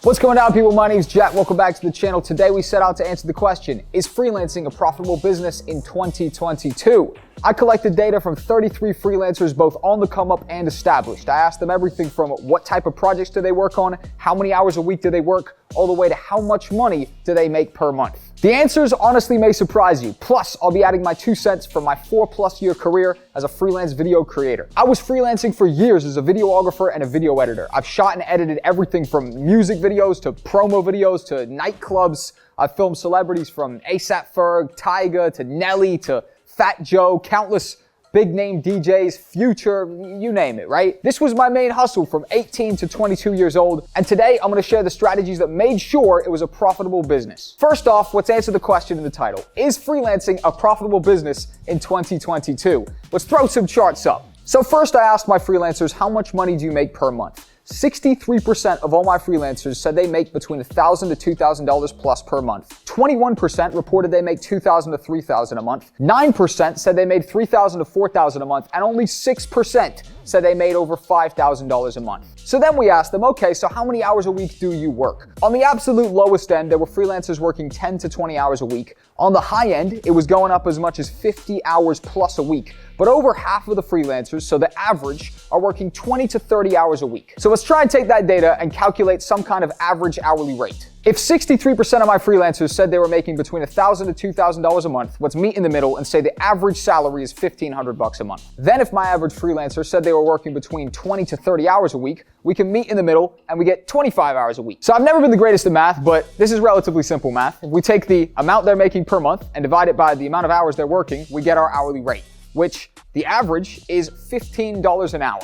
What's going on, people? My name is Jack. Welcome back to the channel. Today we set out to answer the question, is freelancing a profitable business in 2022? I collected data from 33 freelancers, both on the come up and established. I asked them everything from what type of projects do they work on, how many hours a week do they work, all the way to how much money do they make per month. The answers honestly may surprise you. Plus, I'll be adding my 2 cents from my 4+ year career as a freelance video creator. I was freelancing for years as a videographer and a video editor. I've shot and edited everything from music videos to promo videos to nightclubs. I've filmed celebrities from A$AP Ferg, Tyga to Nelly to Fat Joe, countless big name DJs, Future, you name it, right? This was my main hustle from 18 to 22 years old, and today I'm gonna share the strategies that made sure it was a profitable business. First off, let's answer the question in the title. Is freelancing a profitable business in 2022? Let's throw some charts up. So first I asked my freelancers, how much money do you make per month? 63% of all my freelancers said they make between $1,000 to $2,000 plus per month. 21% reported they make $2,000 to $3,000 a month. 9% said they made $3,000 to $4,000 a month, and only 6% said they made over $5,000 a month. So then we asked them, okay, so how many hours a week do you work? On the absolute lowest end, there were freelancers working 10 to 20 hours a week. On the high end, it was going up as much as 50 hours plus a week. But over half of the freelancers, so the average, are working 20 to 30 hours a week. So let's try and take that data and calculate some kind of average hourly rate. If 63% of my freelancers said they were making between $1,000 to $2,000 a month, let's meet in the middle and say the average salary is $1,500 a month. Then if my average freelancer said they were working between 20 to 30 hours a week, we can meet in the middle and we get 25 hours a week. So I've never been the greatest at math, but this is relatively simple math. If we take the amount they're making per month and divide it by the amount of hours they're working, we get our hourly rate, which the average is $15 an hour.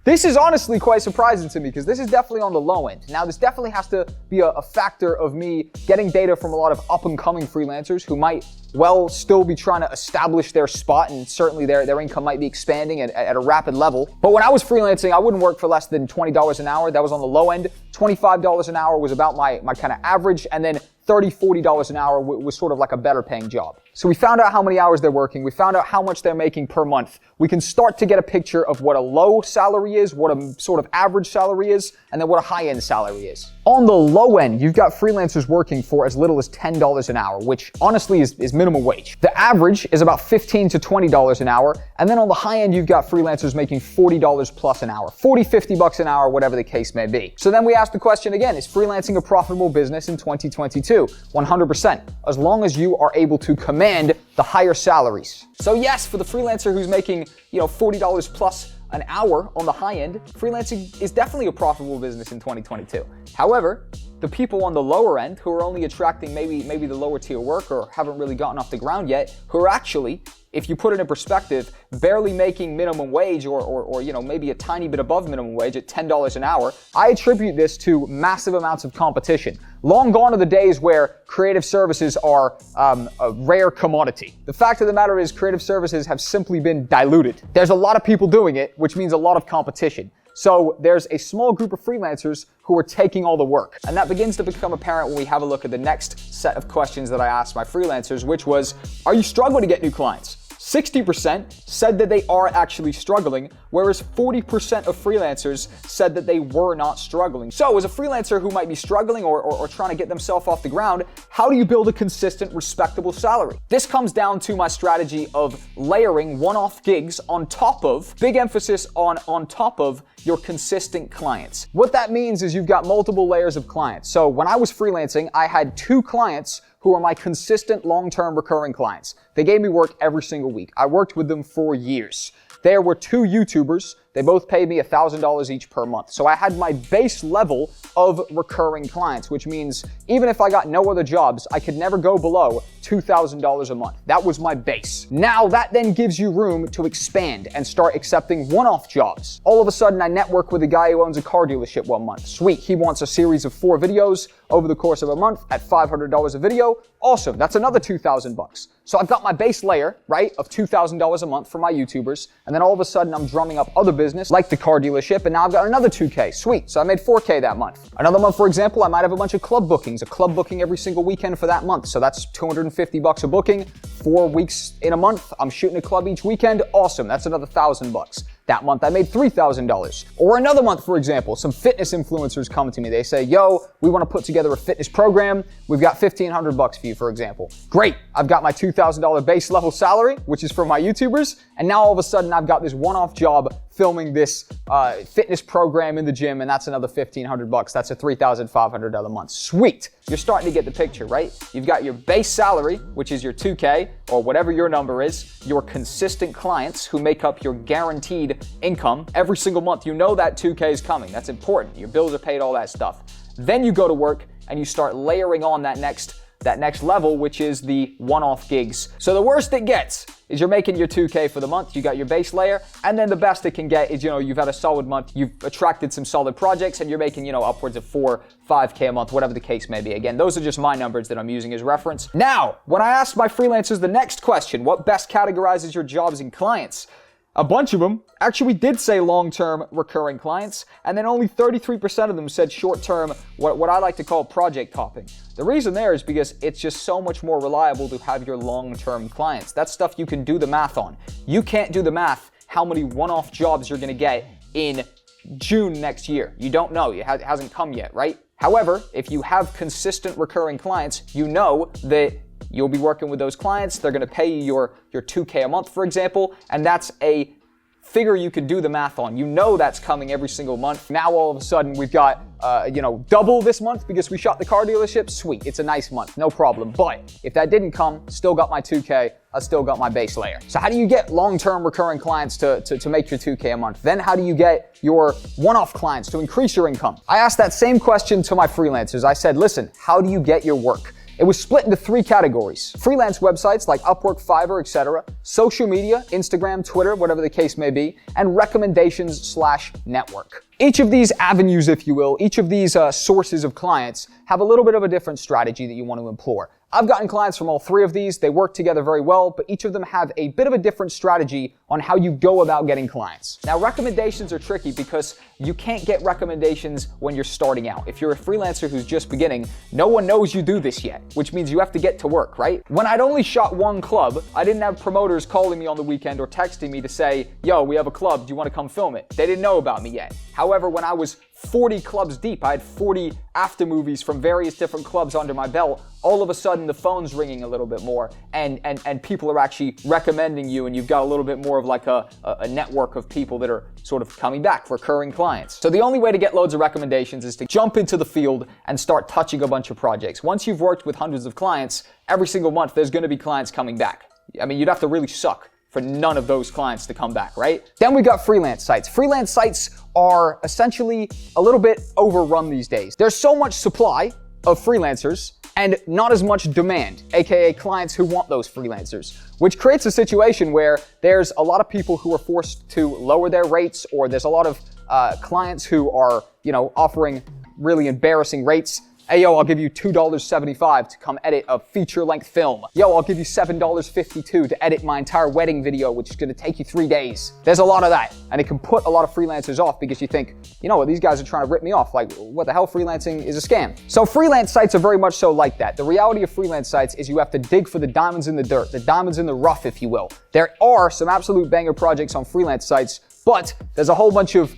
This is honestly quite surprising to me because this is definitely on the low end. Now, this definitely has to be a factor of me getting data from a lot of up-and-coming freelancers who might well still be trying to establish their spot, and certainly their income might be expanding at a rapid level. But when I was freelancing, I wouldn't work for less than $20 an hour. That was on the low end. $25 an hour was about my kind of average, and then $30, $40 an hour was sort of like a better paying job. So we found out how many hours they're working. We found out how much they're making per month. We can start to get a picture of what a low salary is, what a sort of average salary is, and then what a high-end salary is. On the low end, you've got freelancers working for as little as $10 an hour, which honestly is minimum wage. The average is about $15 to $20 an hour. And then on the high end, you've got freelancers making $40 plus an hour, 40, 50 bucks an hour, whatever the case may be. So then we ask the question again, is freelancing a profitable business in 2022? 100%, as long as you are able to command the higher salaries. So yes, for the freelancer who's making, $40 plus an hour on the high end, freelancing is definitely a profitable business in 2022. However, the people on the lower end who are only attracting maybe the lower tier work or haven't really gotten off the ground yet, who are actually, if you put it in perspective, barely making minimum wage or maybe a tiny bit above minimum wage at $10 an hour, I attribute this to massive amounts of competition. Long gone are the days where creative services are a rare commodity. The fact of the matter is creative services have simply been diluted. There's a lot of people doing it, which means a lot of competition. So there's a small group of freelancers who are taking all the work. And that begins to become apparent when we have a look at the next set of questions that I asked my freelancers, which was, are you struggling to get new clients? 60% said that they are actually struggling, whereas 40% of freelancers said that they were not struggling. So as a freelancer who might be struggling or trying to get themselves off the ground, how do you build a consistent, respectable salary? This comes down to my strategy of layering one-off gigs on top of, big emphasis on top of your consistent clients. What that means is you've got multiple layers of clients. So when I was freelancing, I had 2 clients who are my consistent long-term recurring clients. They gave me work every single week. I worked with them for years. There were 2 YouTubers. They both paid me $1,000 each per month. So I had my base level of recurring clients, which means even if I got no other jobs, I could never go below $2,000 a month. That was my base. Now that then gives you room to expand and start accepting one-off jobs. All of a sudden, I network with a guy who owns a car dealership one month. Sweet, he wants a series of 4 videos over the course of a month at $500 a video. Awesome, that's another 2,000 bucks. So I've got my base layer, right, of $2,000 a month for my YouTubers, and then all of a sudden I'm drumming up other business like the car dealership, and now I've got another 2K. Sweet, so I made 4K that month. Another month, for example, I might have a bunch of club bookings, a club booking every single weekend for that month. So that's 250 bucks a booking, 4 weeks in a month. I'm shooting a club each weekend. Awesome, that's another 1,000 bucks. That month I made $3,000. Or another month, for example, some fitness influencers come to me. They say, yo, we want to put together a fitness program. We've got $1,500 for you, for example. Great. I've got my $2,000 base level salary, which is for my YouTubers. And now all of a sudden I've got this one-off job filming this fitness program in the gym, and that's another $1,500. That's a $3,500 month. Sweet. You're starting to get the picture, right? You've got your base salary, which is your 2K, or whatever your number is, your consistent clients who make up your guaranteed income. Every single month, you know that 2K is coming. That's important. Your bills are paid, all that stuff. Then you go to work and you start layering on that next level, which is the one-off gigs. So the worst it gets is you're making your 2K for the month, you got your base layer, and then the best it can get is, you've had a solid month, you've attracted some solid projects, and you're making, upwards of 4, 5K a month, whatever the case may be. Again, those are just my numbers that I'm using as reference. Now, when I asked my freelancers the next question, what best categorizes your jobs and clients? A bunch of them actually did say long-term recurring clients, and then only 33% of them said short-term, what I like to call project hopping. The reason there is because it's just so much more reliable to have your long-term clients. That's stuff you can do the math on. You can't do the math how many one-off jobs you're gonna get in June next year. You don't know, it hasn't come yet, right? However, if you have consistent recurring clients, you know that you'll be working with those clients, they're gonna pay you your 2K a month, for example, and that's a figure you can do the math on. You know that's coming every single month. Now all of a sudden we've got, double this month because we shot the car dealership. Sweet, it's a nice month, no problem. But if that didn't come, still got my 2K, I still got my base layer. So how do you get long-term recurring clients to make your 2K a month? Then how do you get your one-off clients to increase your income? I asked that same question to my freelancers. I said, listen, how do you get your work? It was split into 3 categories: freelance websites like Upwork, Fiverr, etc., social media, Instagram, Twitter, whatever the case may be, and recommendations/network. Each of these avenues, if you will, each of these sources of clients have a little bit of a different strategy that you want to employ. I've gotten clients from all 3 of these. They work together very well, but each of them have a bit of a different strategy on how you go about getting clients. Now, recommendations are tricky because you can't get recommendations when you're starting out. If you're a freelancer who's just beginning, no one knows you do this yet, which means you have to get to work, right? When I'd only shot 1 club, I didn't have promoters calling me on the weekend or texting me to say, yo, we have a club, do you want to come film it? They didn't know about me yet. However, when I was 40 clubs deep, I had 40 after movies from various different clubs under my belt, all of a sudden the phone's ringing a little bit more and people are actually recommending you, and you've got a little bit more of like a network of people that are sort of coming back, recurring clients. So the only way to get loads of recommendations is to jump into the field and start touching a bunch of projects. Once you've worked with hundreds of clients, every single month there's going to be clients coming back. I mean, you'd have to really suck for none of those clients to come back, right? Then we got freelance sites. Freelance sites are essentially a little bit overrun these days. There's so much supply of freelancers and not as much demand, aka clients who want those freelancers, which creates a situation where there's a lot of people who are forced to lower their rates, or there's a lot of clients who are, offering really embarrassing rates. Hey, yo, I'll give you $2.75 to come edit a feature-length film. Yo, I'll give you $7.52 to edit my entire wedding video, which is gonna take you 3 days. There's a lot of that, and it can put a lot of freelancers off because you think, you know what, these guys are trying to rip me off. Like, what the hell, freelancing is a scam. So freelance sites are very much so like that. The reality of freelance sites is you have to dig for the diamonds in the dirt, the diamonds in the rough, if you will. There are some absolute banger projects on freelance sites, but there's a whole bunch of,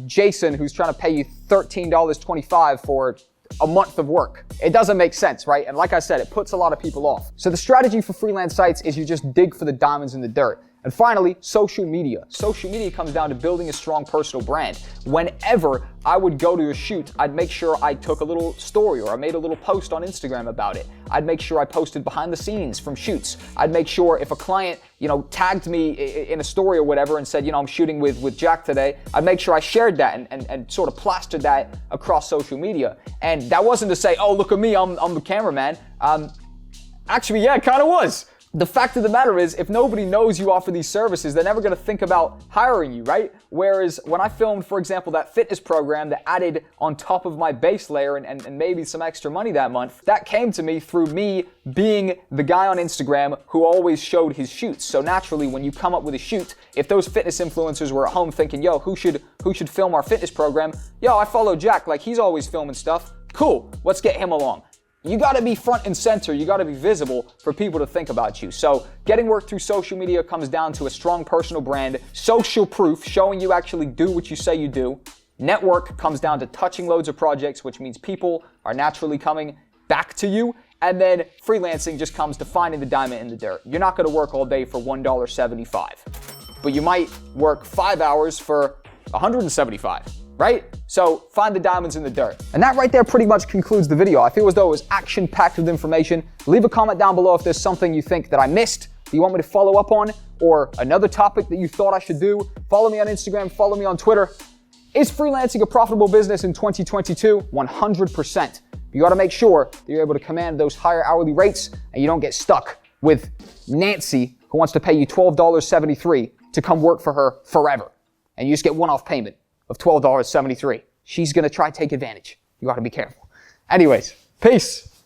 Jason who's trying to pay you $13.25 for a month of work. It doesn't make sense, right? And like I said, it puts a lot of people off. So the strategy for freelance sites is you just dig for the diamonds in the dirt. And finally, social media. Social media comes down to building a strong personal brand. Whenever I would go to a shoot, I'd make sure I took a little story or I made a little post on Instagram about it. I'd make sure I posted behind the scenes from shoots. I'd make sure if a client, tagged me in a story or whatever and said, I'm shooting with Jack today, I'd make sure I shared that and sort of plastered that across social media. And that wasn't to say, oh, look at me, I'm the cameraman. Actually, yeah, it kind of was. The fact of the matter is, if nobody knows you offer these services, they're never going to think about hiring you, right? Whereas when I filmed, for example, that fitness program that added on top of my base layer and maybe some extra money that month, that came to me through me being the guy on Instagram who always showed his shoots. So naturally, when you come up with a shoot, if those fitness influencers were at home thinking, yo, who should film our fitness program? Yo, I follow Jack, like he's always filming stuff. Cool, let's get him along. you gotta be front and center, you gotta be visible for people to think about you. So getting work through social media comes down to a strong personal brand, social proof, showing you actually do what you say you do. Network comes down to touching loads of projects, which means people are naturally coming back to you. And then freelancing just comes to finding the diamond in the dirt. You're not gonna work all day for $1.75, but you might work 5 hours for $175, right? So find the diamonds in the dirt. And that right there pretty much concludes the video. I feel as though it was action-packed with information. Leave a comment down below if there's something you think that I missed, that you want me to follow up on, or another topic that you thought I should do. Follow me on Instagram, follow me on Twitter. Is freelancing a profitable business in 2022? 100%. You gotta make sure that you're able to command those higher hourly rates and you don't get stuck with Nancy, who wants to pay you $12.73 to come work for her forever. And you just get one-off payment of $12.73. She's gonna try to take advantage. You gotta be careful. Anyways, peace.